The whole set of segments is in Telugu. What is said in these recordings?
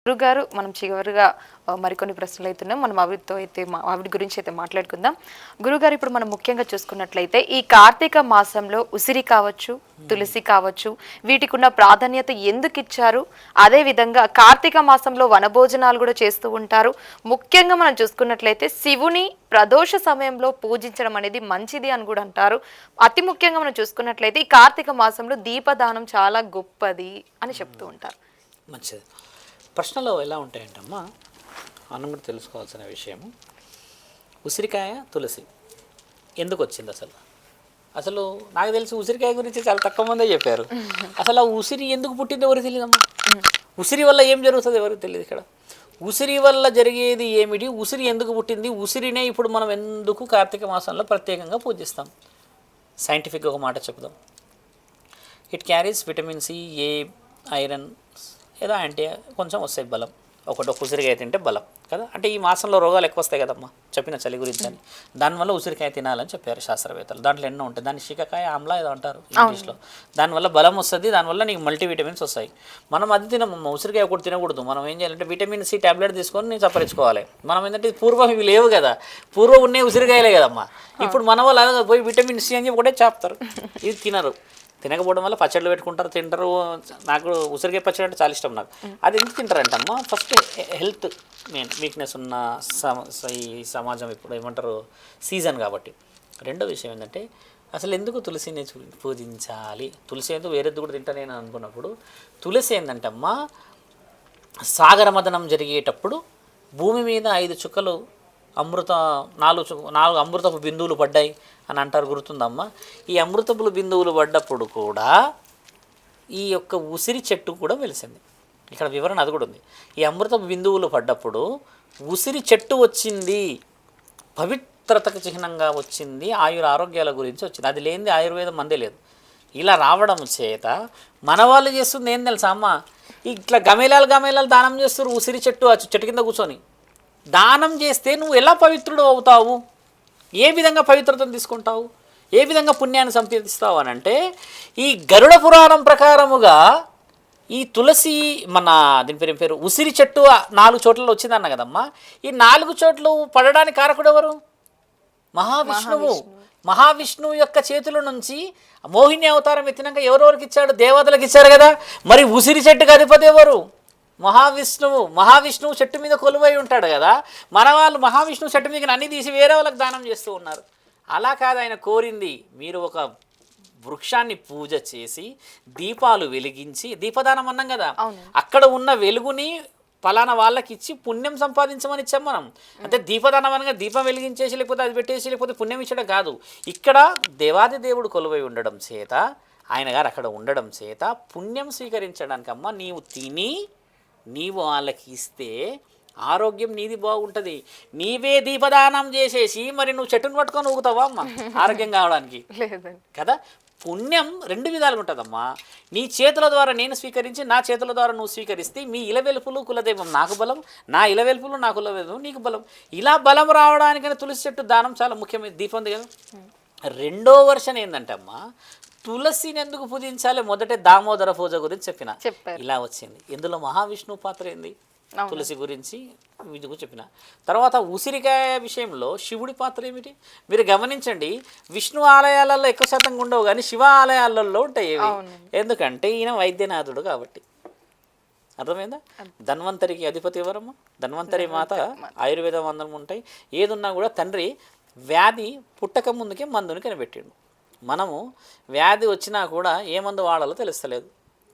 గురుగారు మనం చివరిగా మరికొన్ని ప్రశ్నలు అవుతున్నాం. మనం ఆవిడ గురించి అయితే మాట్లాడుకుందాం. గురుగారు, ఇప్పుడు మనం ముఖ్యంగా చూసుకున్నట్లయితే ఈ కార్తీక మాసంలో ఉసిరి కావచ్చు, తులసి కావచ్చు, వీటికి ఉన్న ప్రాధాన్యత ఎందుకు ఇచ్చారు? అదే విధంగా కార్తీక మాసంలో వనభోజనాలు కూడా చేస్తూ ఉంటారు. ముఖ్యంగా మనం చూసుకున్నట్లయితే శివుని ప్రదోష సమయంలో పూజించడం అనేది మంచిది అని కూడా అంటారు. అతి ముఖ్యంగా మనం చూసుకున్నట్లయితే ఈ కార్తీక మాసంలో దీపదానం చాలా గొప్పది అని చెప్తూ ఉంటారు. మంచిది. ప్రశ్నలో ఎలా ఉంటాయంటమ్మా, మనం కూడా తెలుసుకోవాల్సిన విషయము, ఉసిరికాయ తులసి ఎందుకు వచ్చింది అసలు నాకు తెలిసి ఉసిరికాయ గురించి చాలా తక్కువ మందే చెప్పారు. అసలు ఆ ఉసిరి ఎందుకు పుట్టిందో ఎవరికి తెలియదమ్మా. ఉసిరి వల్ల ఏం జరుగుతుంది ఎవరికి తెలియదు. ఇక్కడ ఉసిరి వల్ల జరిగేది ఏమిటి, ఉసిరి ఎందుకు పుట్టింది, ఉసిరినే ఇప్పుడు మనం ఎందుకు కార్తీక మాసంలో ప్రత్యేకంగా పూజిస్తాం. సైంటిఫిక్గా ఒక మాట చెప్దాం. It carries vitamin C, A, iron, ఏదో యాంటీ కొంచెం వస్తాయి బలం. ఒక ఉసిరికాయ తింటే బలం కదా. అంటే ఈ మాసంలో రోగాలు ఎక్కువ వస్తాయి కదమ్మా, చెప్పిన చలి గురించి అని. దానివల్ల ఉసిరికాయ తినాలని చెప్పారు శాస్త్రవేత్తలు. దాంట్లో ఎన్నో ఉంటాయి. దాన్ని శిఖకాయ ఆమ్లా ఏదో అంటారు ఇంగ్లీష్లో. దానివల్ల బలం వస్తుంది, దానివల్ల నీకు మల్టీవిటమిన్స్ వస్తాయి. మనం అది తినము, ఉసిరికాయ ఒకటి తినకూడదు. మనం ఏం చేయాలంటే విటమిన్ సి ట్యాబ్లెట్ తీసుకొని నేను చప్పరించుకోవాలి. మనం ఏంటంటే పూర్వం ఇవి లేవు కదా, పూర్వం ఉండే ఉసిరికాయలే కదమ్మా. ఇప్పుడు మన వాళ్ళు అలా పోయి విటమిన్ సి అని చెప్పి ఒకటే చెప్తారు, ఇది తినరు. తినకపోవడం వల్ల పచ్చళ్ళు పెట్టుకుంటారు, తింటారు. నాకు ఉసిరికాయ పచ్చడి అంటే చాలా ఇష్టం నాకు. అది ఎందుకు తింటారంటమ్మా, ఫస్ట్ హెల్త్ మెయిన్ వీక్నెస్ ఉన్న ఈ సమాజం ఇప్పుడు ఏమంటారు సీజన్ కాబట్టి. రెండో విషయం ఏంటంటే అసలు ఎందుకు తులసిని పూజించాలి, తులసి ఎందుకు వేరేది కూడా తింటా నేను అనుకున్నప్పుడు, తులసి ఏంటంటమ్మా సాగరమదనం జరిగేటప్పుడు భూమి మీద 5 చుక్కలు నాలుగు అమృతపు బిందువులు పడ్డాయి అని అంటారు, గుర్తుందమ్మా. ఈ అమృతపులు బిందువులు పడ్డప్పుడు కూడా ఈ యొక్క ఉసిరి చెట్టు కూడా వెలిసింది. ఇక్కడ వివరణ అది కూడా ఉంది. ఈ అమృతపు బిందువులు పడ్డప్పుడు ఉసిరి చెట్టు వచ్చింది, పవిత్రతకు చిహ్నంగా వచ్చింది, ఆరోగ్యాల గురించి వచ్చింది. అది లేనిది ఆయుర్వేదం మందే లేదు. ఇలా రావడం చేత మన వాళ్ళు చేస్తుంది ఏం తెలుసా అమ్మ, ఇట్లా గమేలాలు దానం చేస్తారు. ఉసిరి చెట్టు కింద కూర్చొని దానం చేస్తే నువ్వు ఎలా పవిత్రుడు అవుతావు, ఏ విధంగా పవిత్రతను తీసుకుంటావు, ఏ విధంగా పుణ్యాన్ని సంపాదిస్తావు అని అంటే, ఈ గరుడ పురాణం ప్రకారముగా ఈ తులసి దీని పేరు ఉసిరి చెట్టు 4 చోట్లలో వచ్చిందన్న కదమ్మా. ఈ 4 చోట్ల పడడానికి కారకుడు ఎవరు? మహావిష్ణువు యొక్క చేతుల నుంచి మోహిని అవతారం ఎత్తినాక ఎవరెవరికి ఇచ్చాడు? దేవతలకు ఇచ్చారు కదా. మరి ఉసిరి చెట్టుకు అధిపతి ఎవరు? మహావిష్ణువు చెట్టు మీద కొలువై ఉంటాడు కదా. మన వాళ్ళు మహావిష్ణువు చెట్టు మీద అన్ని తీసి వేరే వాళ్ళకి దానం చేస్తూ ఉన్నారు. అలా కాదు ఆయన కోరింది, మీరు ఒక వృక్షాన్ని పూజ చేసి దీపాలు వెలిగించి, దీపదానం అన్నాం కదా, అక్కడ ఉన్న వెలుగుని ఫలానా వాళ్ళకి ఇచ్చి పుణ్యం సంపాదించమని ఇచ్చాం మనం. అంటే దీపదానం అనగా దీపం వెలిగించేసి లేకపోతే అది పెట్టేసి లేకపోతే పుణ్యం ఇచ్చడం కాదు. ఇక్కడ దేవాది దేవుడు కొలువై ఉండడం చేత, ఆయన గారు అక్కడ ఉండడం చేత పుణ్యం స్వీకరించడానికమ్మా నీవు తిని నీవు వాళ్ళకి ఇస్తే ఆరోగ్యం నీది బాగుంటుంది. నీవే దీపదానం చేసేసి మరి నువ్వు చెట్టును పట్టుకొని ఊగుతావా అమ్మ ఆరోగ్యం కావడానికి కదా. పుణ్యం 2 విధాలుగా ఉంటుందమ్మా. నీ చేతుల ద్వారా నేను స్వీకరించి, నా చేతుల ద్వారా నువ్వు స్వీకరిస్తే మీ ఇలవెలుపులు కులదైవం నాకు బలం, నా ఇలవెలుపులు నా కులదైవం నీకు బలం. ఇలా బలం రావడానికైనా తులసి చెట్టు దానం చాలా ముఖ్యమైన. దీపం ఉంది కదా. రెండో వర్షన్ ఏంటంటే అమ్మా, తులసిని ఎందుకు పూజించాలి, మొదటే దామోదర పూజ గురించి చెప్పిన, ఇలా వచ్చింది. ఇందులో మహావిష్ణువు పాత్ర ఏంది, తులసి గురించి ఇది చెప్పిన. తర్వాత ఉసిరికాయ విషయంలో శివుడి పాత్ర ఏమిటి మీరు గమనించండి. విష్ణు ఆలయాలలో ఎక్కువ శాతంగా ఉండవు కానీ శివ ఆలయాలలో ఉంటాయి. ఎందుకంటే ఈయన వైద్యనాథుడు కాబట్టి. అర్థమైందా? ధన్వంతరికి అధిపతి ఎవరమ్మా? ధన్వంతరి మాత. ఆయుర్వేద మందం ఉంటాయి. ఏదున్నా కూడా తండ్రి వ్యాధి పుట్టక ముందుకే మందుని కనిపెట్టిండు. మనము వ్యాధి వచ్చినా కూడా ఏ మందు వాడాలో తెలుస్తలేదు.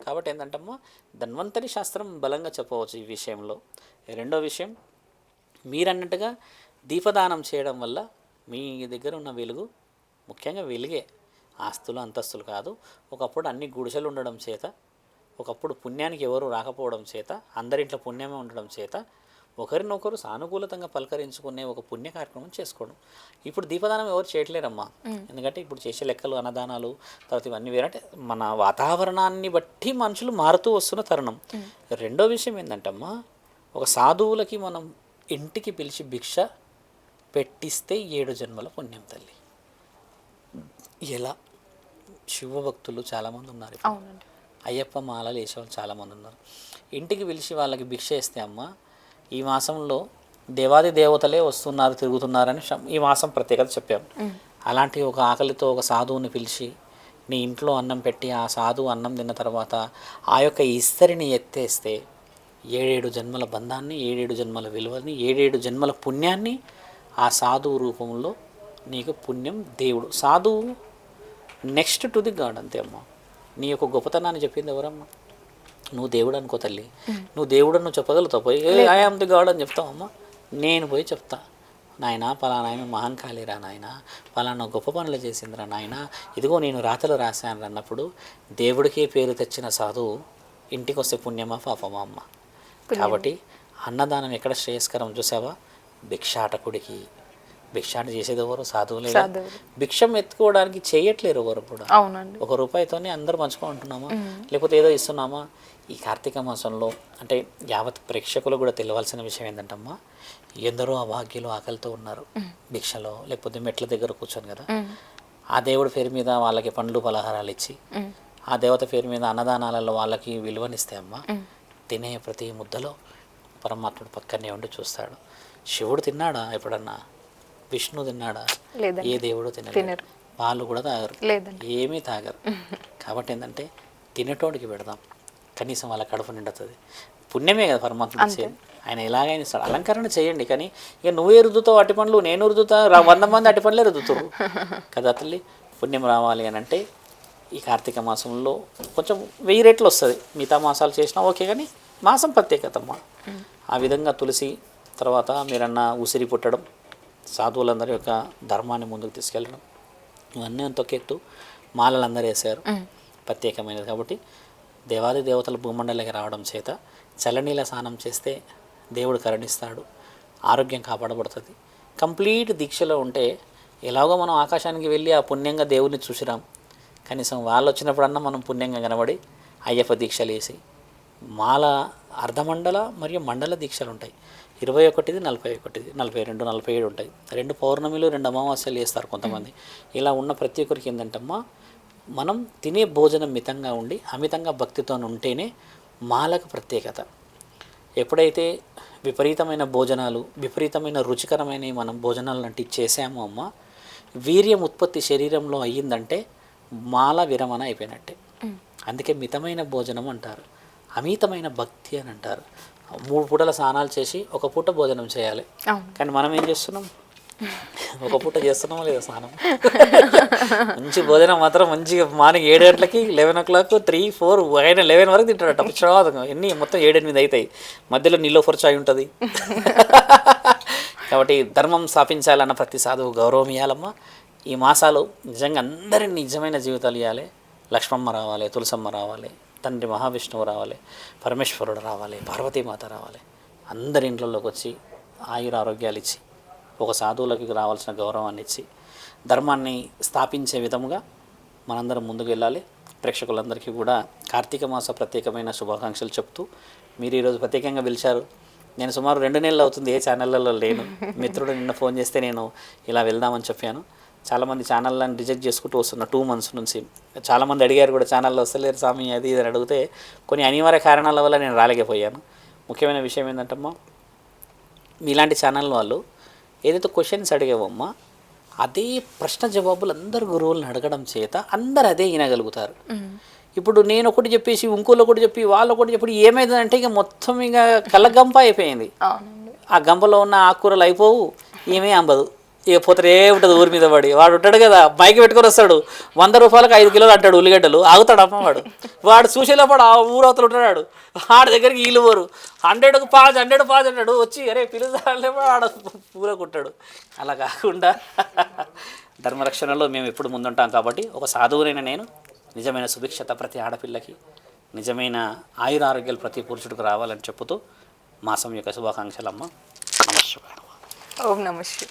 కాబట్టి ఏంటంటమ్మా, ధన్వంతరి శాస్త్రం బలంగా చెప్పవచ్చు ఈ విషయంలో. రెండో విషయం, మీరన్నట్టుగా దీపదానం చేయడం వల్ల మీ దగ్గర ఉన్న వెలుగు, ముఖ్యంగా వెలుగే, ఆస్తులు అంతస్తులు కాదు. ఒకప్పుడు అన్ని గుడిసెలు ఉండడం చేత, ఒకప్పుడు పుణ్యానికి ఎవరు రాకపోవడం చేత, అందరింట్లో పుణ్యమే ఉండడం చేత ఒకరినొకరు సానుకూలతంగా పలకరించుకునే ఒక పుణ్య కార్యక్రమం చేసుకోవడం. ఇప్పుడు దీపదానం ఎవరు చేయట్లేరమ్మా. ఎందుకంటే ఇప్పుడు చేసే లెక్కలు, అన్నదానాలు, తర్వాత ఇవన్నీ వేరంటే మన వాతావరణాన్ని బట్టి మనుషులు మారుతూ వస్తున్న తరుణం. రెండో విషయం ఏంటంటమ్మా, ఒక సాధువులకి మనం ఇంటికి పిలిచి భిక్ష పెట్టిస్తే 7 జన్మల పుణ్యం తల్లి. ఎలా? శివభక్తులు చాలామంది ఉన్నారు. అయ్యప్ప మాలలు వేసేవాళ్ళు చాలామంది ఉన్నారు. ఇంటికి పిలిచి వాళ్ళకి భిక్ష ఇస్తే అమ్మ ఈ మాసంలో దేవాది దేవతలే వస్తున్నారు తిరుగుతున్నారని ఈ మాసం ప్రత్యేకత చెప్పాము. అలాంటి ఒక ఆకలితో ఒక సాధువుని పిలిచి నీ ఇంట్లో అన్నం పెట్టి ఆ సాధువు అన్నం తిన్న తర్వాత ఆ యొక్క ఇస్తరిని ఎత్తేస్తే 7 జన్మల బంధాన్ని 7 జన్మల విలువని 7 జన్మల పుణ్యాన్ని ఆ సాధువు రూపంలో నీకు పుణ్యం దేవుడు సాధువు నెక్స్ట్ టు ది గాడ్ అంతే అమ్మ. నీ యొక్క గొప్పతనాన్ని చెప్పింది ఎవరమ్మా? నువ్వు దేవుడు అనుకో తల్లి, నువ్వు దేవుడు నువ్వు చెప్పగలుగుతావు. పోయి ఐ ఆమ్ ది గాడ్ అని చెప్తావమ్మా. నేను పోయి చెప్తా, నాయన పలానా ఆయన మహంకాళిరా నాయన, పలానా గొప్ప పనులు చేసిందిరా నాయన, ఇదిగో నేను రాతలు రాశాను అన్నప్పుడు దేవుడికే పేరు తెచ్చిన సాధువు ఇంటికి వస్తే పుణ్యమా పాపమా అమ్మ? కాబట్టి అన్నదానం ఎక్కడ శ్రేయస్కరం చూసావా? భిక్షాటకుడికి భిక్షాట చేసేది ఎవరు? సాధువులే. భిక్షం ఎత్తుకోవడానికి చేయట్లేరు ఎవరు కూడా. అవునండి. 1 రూపాయితోనే అందరు పంచుకుంటున్నామా, లేకపోతే ఏదో ఇస్తున్నామా? ఈ కార్తీక మాసంలో అంటే యావత్ ప్రేక్షకులు కూడా తెలియాల్సిన విషయం ఏంటంటమ్మా, ఎందరో అభాగ్యులు ఆకలితో ఉన్నారు భిక్షలో, లేకపోతే మెట్ల దగ్గర కూర్చొని కదా, ఆ దేవుడి పేరు మీద వాళ్ళకి పండ్లు పలహారాలు ఇచ్చి ఆ దేవత పేరు మీద అన్నదానాలలో వాళ్ళకి విలువనిస్తే అమ్మ, తినే ప్రతి ముద్దలో పరమాత్ముడు పక్కనే ఉండి చూస్తాడు. శివుడు తిన్నాడా ఎప్పుడన్నా? విష్ణు తిన్నాడా? ఏ దేవుడు తినరు. వాళ్ళు కూడా తాగరు, ఏమీ తాగరు. కాబట్టి ఏంటంటే తినేటోడికి పెడదాం, కనీసం వాళ్ళ కడుపు నిండుతుంది. పుణ్యమే కదా పరమాత్ముడు ఇచ్చేది. ఆయన ఎలాగైనా ఇస్తాడు. అలంకరణ చేయండి, కానీ ఇక నువ్వే రుద్దుతావు అట్టి పండ్లు, నేను రుద్దుతా, 100 మంది అట్టి పండ్లే రుద్దుతారు కదా తల్లి. పుణ్యం రావాలి అని అంటే ఈ కార్తీక మాసంలో కొంచెం 1000 రెట్లు వస్తుంది. మిగతా మాసాలు చేసినా ఓకే, కానీ మాసం ప్రత్యేకతమ్మా. ఆ విధంగా తులసి తర్వాత మీరన్న ఉసిరి పుట్టడం, సాధువులందరి యొక్క ధర్మాన్ని ముందుకు తీసుకెళ్ళడం, ఇవన్నీ తొక్కెత్తు మాలలు అందరూ వేసారు ప్రత్యేకమైనది. కాబట్టి దేవాది దేవతల భూమండలికి రావడం చేత చల్లనీళ్ళ స్నానం చేస్తే దేవుడు కరుణిస్తాడు, ఆరోగ్యం కాపాడబడుతుంది. కంప్లీట్ దీక్షలో ఉంటే ఎలాగో మనం ఆకాశానికి వెళ్ళి ఆ పుణ్యంగా దేవుడిని చూసిరాం, కనీసం వాళ్ళు వచ్చినప్పుడన్నా మనం పుణ్యంగా కనబడి అయ్యప్ప దీక్షలు వేసి మాల అర్ధమండల మరియు మండల దీక్షలు ఉంటాయి. 21, 41, 42, 47 ఉంటాయి. 2 పౌర్ణమిలు 2 అమావాస్యలు వేస్తారు కొంతమంది. ఇలా ఉన్న ప్రతి ఒక్కరికి ఏంటంటమ్మా, మనం తినే భోజనం మితంగా ఉండి అమితంగా భక్తితో ఉంటేనే మాలకు ప్రత్యేకత. ఎప్పుడైతే విపరీతమైన భోజనాలు, విపరీతమైన రుచికరమైన మనం భోజనాలు లాంటివి చేసామో అమ్మ, వీర్యం ఉత్పత్తి శరీరంలో అయ్యిందంటే మాల విరమణ అయిపోయినట్టే. అందుకే మితమైన భోజనం అంటారు, అమితమైన భక్తి అని అంటారు. 3 పూటల స్నానాలు చేసి 1 పూట భోజనం చేయాలి. కానీ మనం ఏం చేస్తున్నాం? 1 పూట చేస్తున్నామో లేదా స్నానం? మంచి భోజనం మాత్రం మంచిగా మార్నింగ్ 7 గంటలకి 11 o'clock 3, 4 ఆయన 11 వరకు తింటాడట. ప్రసాదంగా ఎన్ని మొత్తం 7, 8 అవుతాయి. మధ్యలో నీళ్ళు చాయ్ ఉంటుంది. కాబట్టి ధర్మం స్థాపించాలన్న ప్రతి సాధువు గౌరవం ఇవ్వాలమ్మా. ఈ మాసాలు నిజంగా అందరినీ నిజమైన జీవితాలు ఇవ్వాలి. లక్ష్మమ్మ రావాలి, తులసమ్మ రావాలి, తండ్రి మహావిష్ణువు రావాలి, పరమేశ్వరుడు రావాలి, పార్వతీమాత రావాలి. అందరి ఇంట్లోకి వచ్చి ఆయురారోగ్యాలు ఇచ్చి ఒక సాధువులకి రావాల్సిన గౌరవాన్ని ఇచ్చి ధర్మాన్ని స్థాపించే విధముగా మనందరం ముందుకు వెళ్ళాలి. ప్రేక్షకులందరికీ కూడా కార్తీక మాస ప్రత్యేకమైన శుభాకాంక్షలు చెప్తూ, మీరు ఈరోజు ప్రత్యేకంగా పిలిచారు. నేను సుమారు 2 నెలలు అవుతుంది ఏ ఛానళ్ళలో లేను. మిత్రుడు నిన్న ఫోన్ చేస్తే నేను ఇలా వెళ్దామని చెప్పాను. చాలామంది ఛానళ్ళని రిజెక్ట్ చేసుకుంటూ వస్తున్న 2 months నుంచి. చాలామంది అడిగారు కూడా, ఛానల్లో వస్తలేరు స్వామి అది ఇది అడిగితే కొన్ని అనివార్య కారణాల వల్ల నేను రాలేకపోయాను. ముఖ్యమైన విషయం ఏంటంటమ్మా, మీలాంటి ఛానల్ వాళ్ళు ఏదైతే క్వశ్చన్స్ అడిగావమ్మా, అదే ప్రశ్న జవాబులు అందరు గురువులను అడగడం చేత అందరు అదే వినగలుగుతారు. ఇప్పుడు నేను ఒకటి చెప్పేసి ఇంకోళ్ళు ఒకటి చెప్పి వాళ్ళు ఒకటి చెప్పి ఏమైందంటే ఇక మొత్తం ఇక కళ్ళగంప అయిపోయింది. ఆ గంపలో ఉన్న ఆకుకూరలు అయిపోవు, ఏమీ అంబదు. ఇక పోతే ఉంటుంది ఊరి మీద పడి. వాడు ఉంటాడు కదా, మైకి పెట్టుకొని వస్తాడు, 100 రూపాయలకు 5 కిలోలు అంటాడు ఉల్లిగడ్డలు. ఆగుతాడు అమ్మవాడు. వాడు చూసేలోపాడు ఆ ఊరవతలు ఉంటాడు. వాడి దగ్గరికి వీళ్ళు పోరు. 100కు 5 అంటాడు. వచ్చి అరే పిలుస్తాడేమో ఆడ పూరకుంటాడు. అలా కాకుండా ధర్మరక్షణలో మేము ఎప్పుడు ముందుంటాం. కాబట్టి ఒక సాధువునైనా నేను నిజమైన సుభిక్షత ప్రతి ఆడపిల్లకి, నిజమైన ఆయురారోగ్యాలు ప్రతి పురుషుడికి రావాలని చెప్పుతూ మాసం యొక్క శుభాకాంక్షలమ్మ. నమస్కారం. ఓం నమస్తే.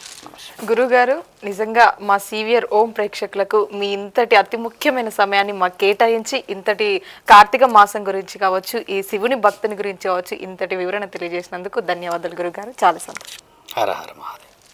గురుగారు, నిజంగా మా సీవియర్ ఓం ప్రేక్షకులకు మీ ఇంతటి అతి ముఖ్యమైన సమయాన్ని మాకు కేటాయించి ఇంతటి కార్తీక మాసం గురించి కావచ్చు, ఈ శివుని భక్తుని గురించి కావచ్చు, ఇంతటి వివరణ తెలియజేసినందుకు ధన్యవాదాలు గురుగారు. చాలా సంతోషం. హర హర మహాదేవ్.